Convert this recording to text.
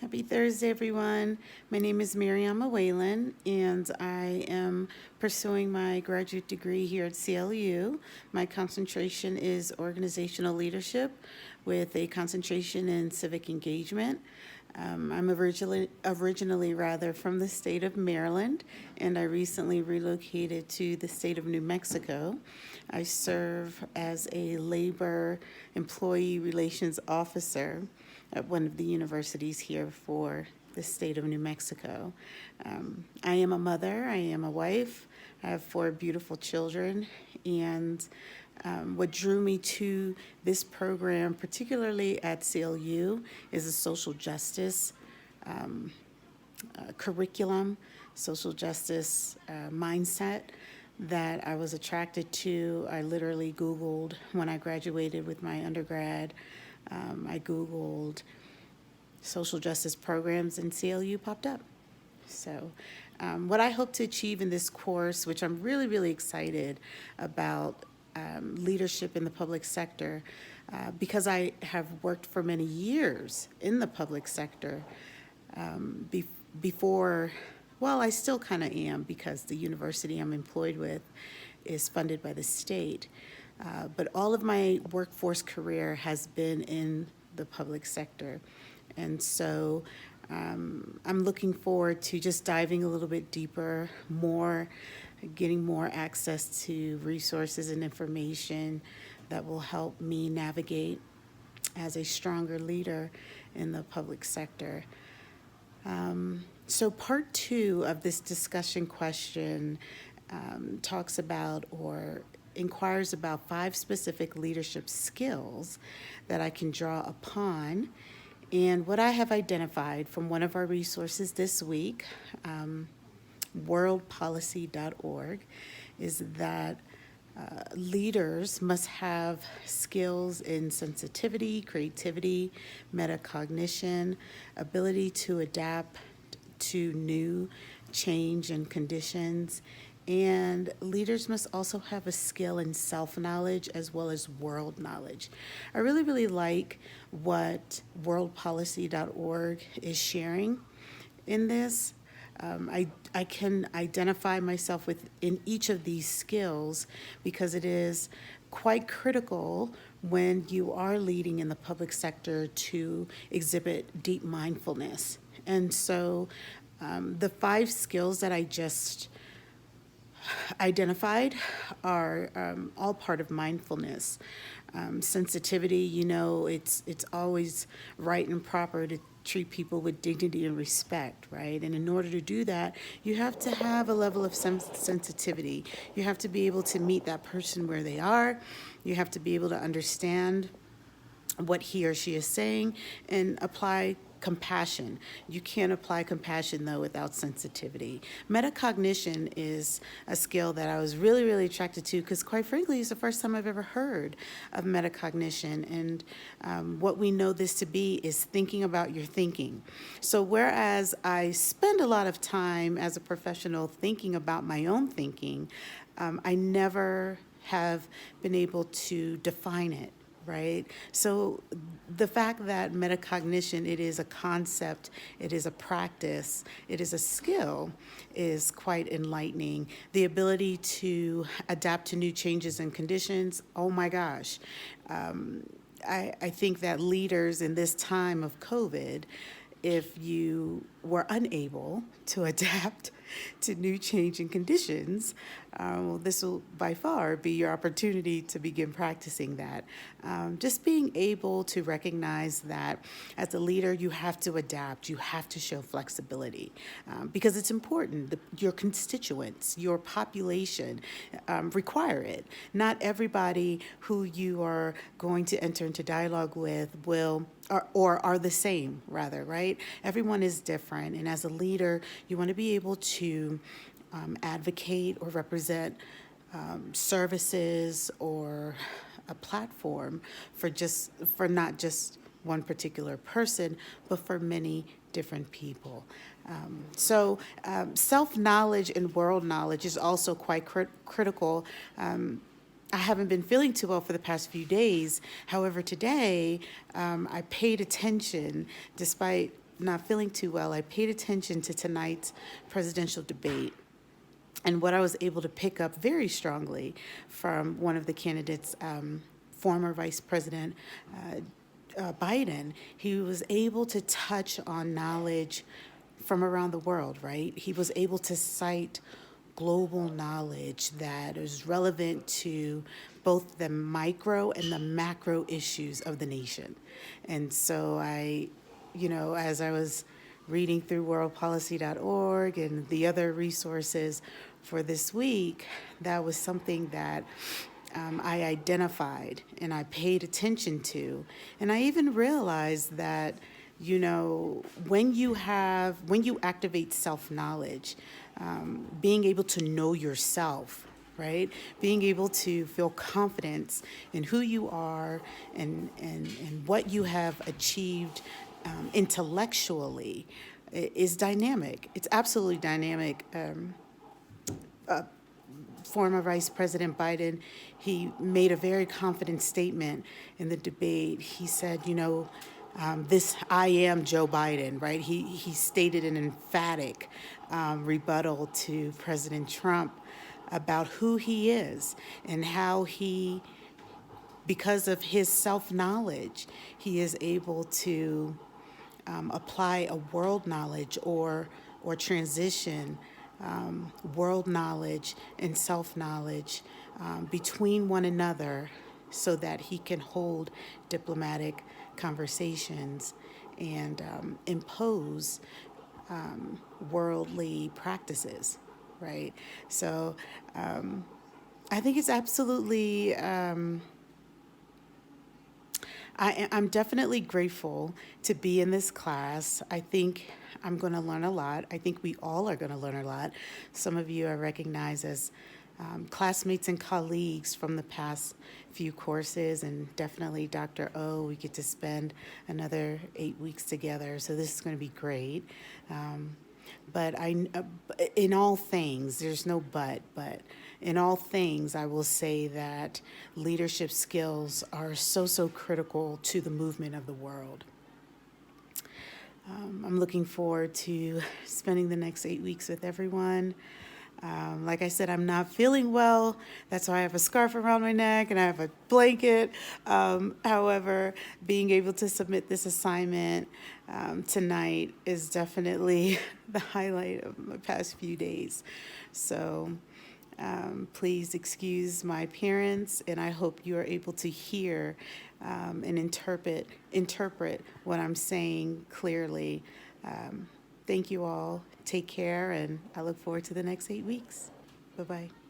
Happy Thursday, everyone. My name is Mariama Whalen, and I am pursuing my graduate degree here at CLU. My concentration is organizational leadership with a concentration in civic engagement. I'm originally from the state of Maryland, and I recently relocated to the state of New Mexico. I serve as a labor employee relations officer at one of the universities here for the state of New Mexico. I am a mother, I am a wife, I have 4 beautiful children, and what drew me to this program, particularly at CLU, is a social justice curriculum, social justice mindset that I was attracted to. I literally Googled when I graduated with my undergrad. I Googled social justice programs and CLU popped up. So what I hope to achieve in this course, which I'm really, really excited about, leadership in the public sector, because I have worked for many years in the public sector before, well, I still kind of am because the university I'm employed with is funded by the state. But all of my workforce career has been in the public sector. And so I'm looking forward to just diving a little bit deeper, getting more access to resources and information that will help me navigate as a stronger leader in the public sector. So part 2 of this discussion question talks about or inquires about 5 specific leadership skills that I can draw upon. And what I have identified from one of our resources this week, worldpolicy.org, is that leaders must have skills in sensitivity, creativity, metacognition, ability to adapt to new change and conditions, and leaders must also have a skill in self-knowledge as well as world knowledge. I really, really like what worldpolicy.org is sharing in this. I can identify myself in each of these skills because it is quite critical when you are leading in the public sector to exhibit deep mindfulness. And so the 5 skills that I just identified are all part of mindfulness. Sensitivity, it's always right and proper to treat people with dignity and respect, right? And in order to do that, you have to have a level of sensitivity. You have to be able to meet that person where they are. You have to be able to understand what he or she is saying and apply compassion. You can't apply compassion, though, without sensitivity. Metacognition is a skill that I was really, really attracted to because, quite frankly, it's the first time I've ever heard of metacognition. And what we know this to be is thinking about your thinking. So whereas I spend a lot of time as a professional thinking about my own thinking, I never have been able to define it. Right? So the fact that metacognition, it is a concept, it is a practice, it is a skill, is quite enlightening. The ability to adapt to new changes and conditions, oh my gosh. I think that leaders in this time of COVID, if you were unable to adapt to new changing conditions, this will by far be your opportunity to begin practicing that. Just being able to recognize that as a leader, you have to adapt, you have to show flexibility because it's important. Your constituents, your population require it. Not everybody who you are going to enter into dialogue with will or are the same, rather, right? Everyone is different. And as a leader, you want to be able to advocate or represent services or a platform for not just one particular person, but for many different people. So self-knowledge and world knowledge is also quite critical. I haven't been feeling too well for the past few days. However, today I paid attention despite not feeling too well, I paid attention to tonight's presidential debate. And what I was able to pick up very strongly from one of the candidates, former Vice President Biden, he was able to touch on knowledge from around the world, right? He was able to cite global knowledge that is relevant to both the micro and the macro issues of the nation. And so as I was reading through worldpolicy.org and the other resources for this week, that was something that I identified and I paid attention to. And I even realized that, when you activate self-knowledge, being able to know yourself, right? Being able to feel confidence in who you are and what you have achieved intellectually is dynamic. It's absolutely dynamic. Former Vice President Biden, he made a very confident statement in the debate. He said, I am Joe Biden, right? He stated an emphatic rebuttal to President Trump about who he is and how because of his self-knowledge, he is able to apply a world knowledge or transition world knowledge and self-knowledge between one another so that he can hold diplomatic conversations and impose worldly practices, right? So I think it's absolutely, I'm definitely grateful to be in this class. I think I'm going to learn a lot. I think we all are going to learn a lot. Some of you I recognize as classmates and colleagues from the past few courses, and definitely Dr. O. We get to spend another 8 weeks together, so this is going to be great. But in all things, there's no but in all things, I will say that leadership skills are so critical to the movement of the world. I'm looking forward to spending the next 8 weeks with everyone. Like I said, I'm not feeling well. That's why I have a scarf around my neck and I have a blanket. However, being able to submit this assignment tonight is definitely the highlight of my past few days. So please excuse my appearance, and I hope you are able to hear and interpret what I'm saying clearly. Thank you all. Take care, and I look forward to the next 8 weeks. Bye-bye.